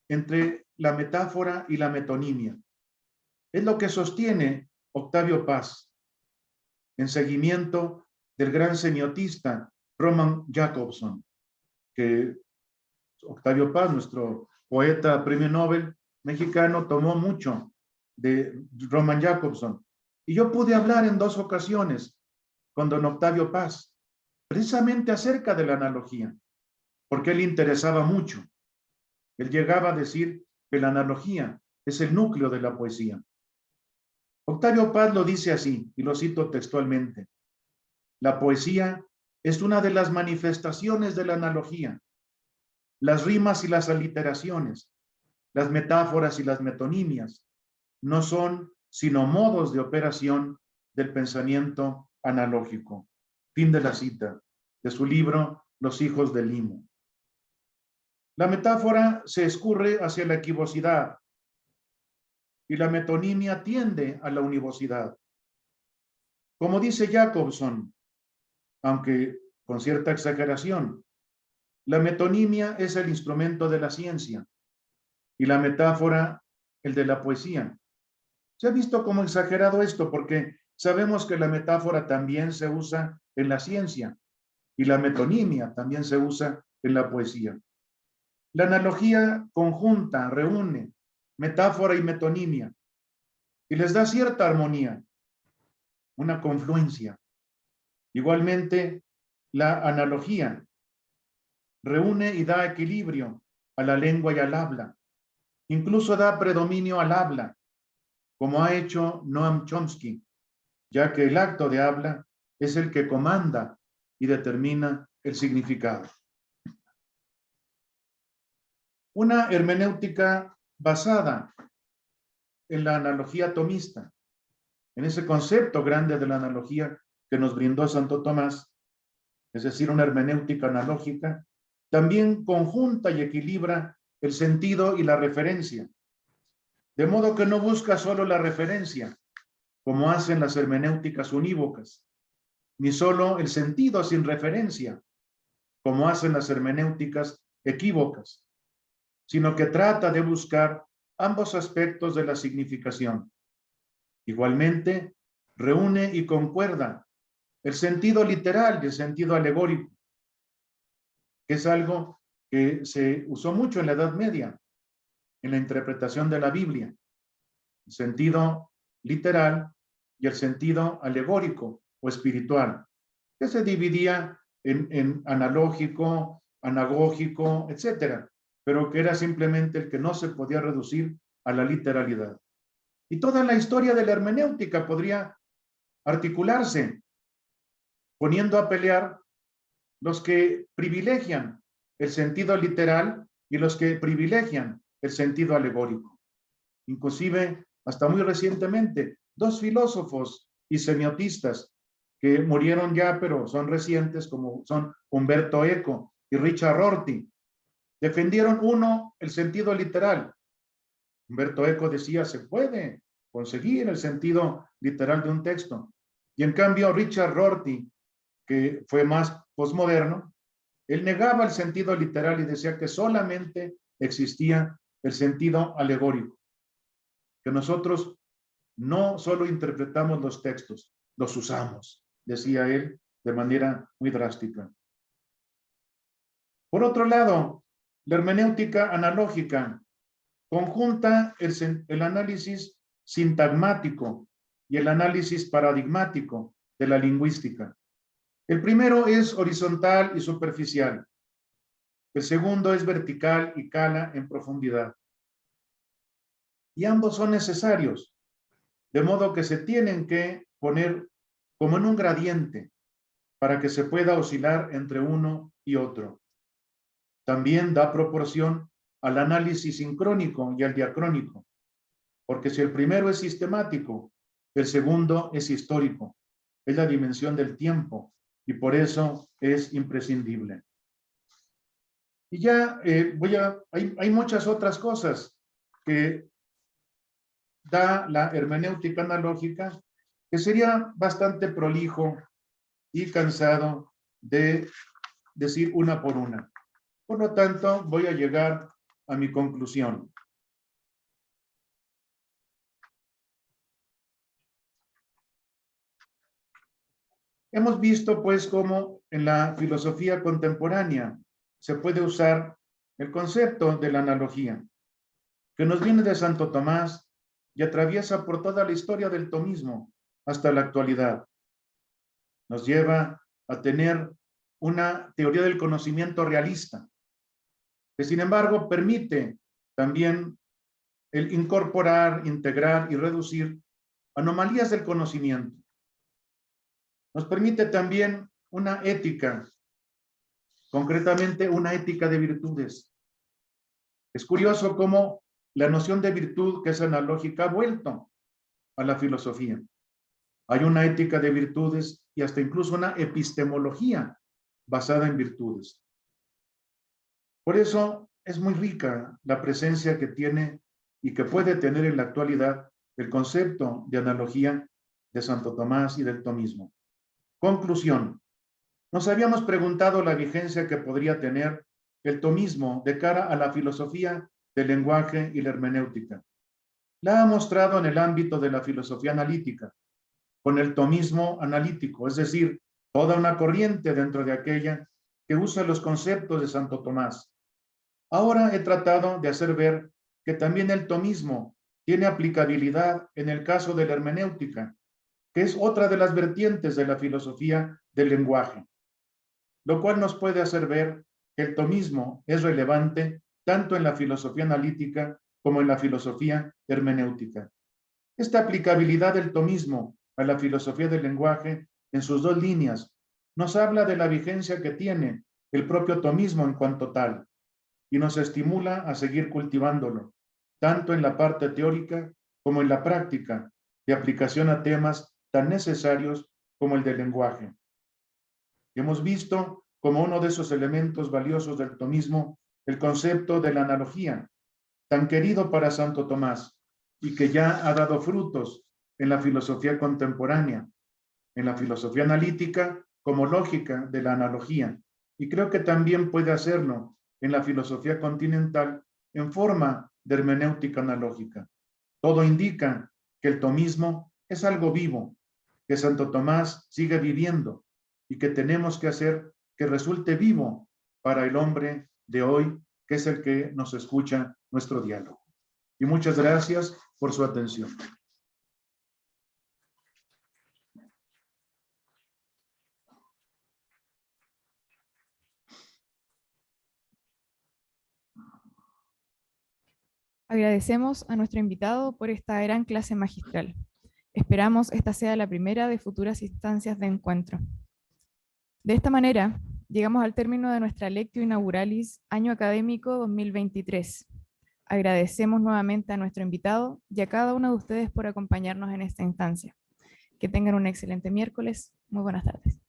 entre la metáfora y la metonimia. Es lo que sostiene Octavio Paz, en seguimiento del gran semiotista Roman Jakobson, que Octavio Paz, nuestro poeta premio Nobel mexicano, tomó mucho de Roman Jakobson. Y yo pude hablar en 2 ocasiones con don Octavio Paz, precisamente acerca de la analogía, porque él interesaba mucho. Él llegaba a decir que la analogía es el núcleo de la poesía. Octavio Paz lo dice así, y lo cito textualmente: la poesía es una de las manifestaciones de la analogía. Las rimas y las aliteraciones, las metáforas y las metonimias no son sino modos de operación del pensamiento analógico. Fin de la cita de su libro Los hijos del limo. La metáfora se escurre hacia la equivocidad y la metonimia tiende a la univocidad. Como dice Jakobson, aunque con cierta exageración, la metonimia es el instrumento de la ciencia y la metáfora el de la poesía. Se ha visto como exagerado esto porque sabemos que la metáfora también se usa en la ciencia y la metonimia también se usa en la poesía. La analogía conjunta, reúne metáfora y metonimia y les da cierta armonía, una confluencia. Igualmente, la analogía reúne y da equilibrio a la lengua y al habla. Incluso da predominio al habla, como ha hecho Noam Chomsky, ya que el acto de habla es el que comanda y determina el significado. Una hermenéutica basada en la analogía tomista, en ese concepto grande de la analogía que nos brindó Santo Tomás, es decir, una hermenéutica analógica, también conjunta y equilibra el sentido y la referencia, de modo que no busca solo la referencia, como hacen las hermenéuticas unívocas, ni solo el sentido sin referencia, como hacen las hermenéuticas equívocas, sino que trata de buscar ambos aspectos de la significación. Igualmente, reúne y concuerda el sentido literal y el sentido alegórico. que es algo que se usó mucho en la Edad Media, en la interpretación de la Biblia, el sentido literal y el sentido alegórico o espiritual, que se dividía en analógico, anagógico, etcétera, pero que era simplemente el que no se podía reducir a la literalidad. Y toda la historia de la hermenéutica podría articularse poniendo a pelear los que privilegian el sentido literal y los que privilegian el sentido alegórico. Inclusive, hasta muy recientemente, dos filósofos y semiotistas que murieron ya, pero son recientes, como son Umberto Eco y Richard Rorty, defendieron uno el sentido literal. Umberto Eco decía, se puede conseguir el sentido literal de un texto. Y en cambio, Richard Rorty, que fue más posmoderno, él negaba el sentido literal y decía que solamente existía el sentido alegórico, que nosotros no solo interpretamos los textos, los usamos, decía él de manera muy drástica. Por otro lado, la hermenéutica analógica conjunta el análisis sintagmático y el análisis paradigmático de la lingüística. El primero es horizontal y superficial. El segundo es vertical y cala en profundidad. Y ambos son necesarios, de modo que se tienen que poner como en un gradiente para que se pueda oscilar entre uno y otro. También da proporción al análisis sincrónico y al diacrónico, porque si el primero es sistemático, el segundo es histórico, es la dimensión del tiempo, y por eso es imprescindible. Y ya hay muchas otras cosas que da la hermenéutica analógica, que sería bastante prolijo y cansado de decir una por una. Por lo tanto, voy a llegar a mi conclusión. Hemos visto, pues, cómo en la filosofía contemporánea se puede usar el concepto de la analogía, que nos viene de Santo Tomás y atraviesa por toda la historia del tomismo hasta la actualidad. Nos lleva a tener una teoría del conocimiento realista, que sin embargo permite también el incorporar, integrar y reducir anomalías del conocimiento. Nos permite también una ética, concretamente una ética de virtudes. Es curioso cómo la noción de virtud, que es analógica, ha vuelto a la filosofía. Hay una ética de virtudes y hasta incluso una epistemología basada en virtudes. Por eso es muy rica la presencia que tiene y que puede tener en la actualidad el concepto de analogía de Santo Tomás y del tomismo. Conclusión. Nos habíamos preguntado la vigencia que podría tener el tomismo de cara a la filosofía del lenguaje y la hermenéutica. La ha mostrado en el ámbito de la filosofía analítica, con el tomismo analítico, es decir, toda una corriente dentro de aquella que usa los conceptos de Santo Tomás. Ahora he tratado de hacer ver que también el tomismo tiene aplicabilidad en el caso de la hermenéutica, que es otra de las vertientes de la filosofía del lenguaje, lo cual nos puede hacer ver que el tomismo es relevante tanto en la filosofía analítica como en la filosofía hermenéutica. Esta aplicabilidad del tomismo a la filosofía del lenguaje en sus dos líneas nos habla de la vigencia que tiene el propio tomismo en cuanto tal y nos estimula a seguir cultivándolo, tanto en la parte teórica como en la práctica de aplicación a temas tan necesarios como el del lenguaje. Hemos visto como uno de esos elementos valiosos del tomismo el concepto de la analogía, tan querido para Santo Tomás y que ya ha dado frutos en la filosofía contemporánea, en la filosofía analítica como lógica de la analogía, y creo que también puede hacerlo en la filosofía continental en forma de hermenéutica analógica. Todo indica que el tomismo es algo vivo, que Santo Tomás sigue viviendo y que tenemos que hacer que resulte vivo para el hombre de hoy, que es el que nos escucha nuestro diálogo. Y muchas gracias por su atención. Agradecemos a nuestro invitado por esta gran clase magistral. Esperamos esta sea la primera de futuras instancias de encuentro. De esta manera, llegamos al término de nuestra Lectio Inauguralis año académico 2023. Agradecemos nuevamente a nuestro invitado y a cada uno de ustedes por acompañarnos en esta instancia. Que tengan un excelente miércoles. Muy buenas tardes.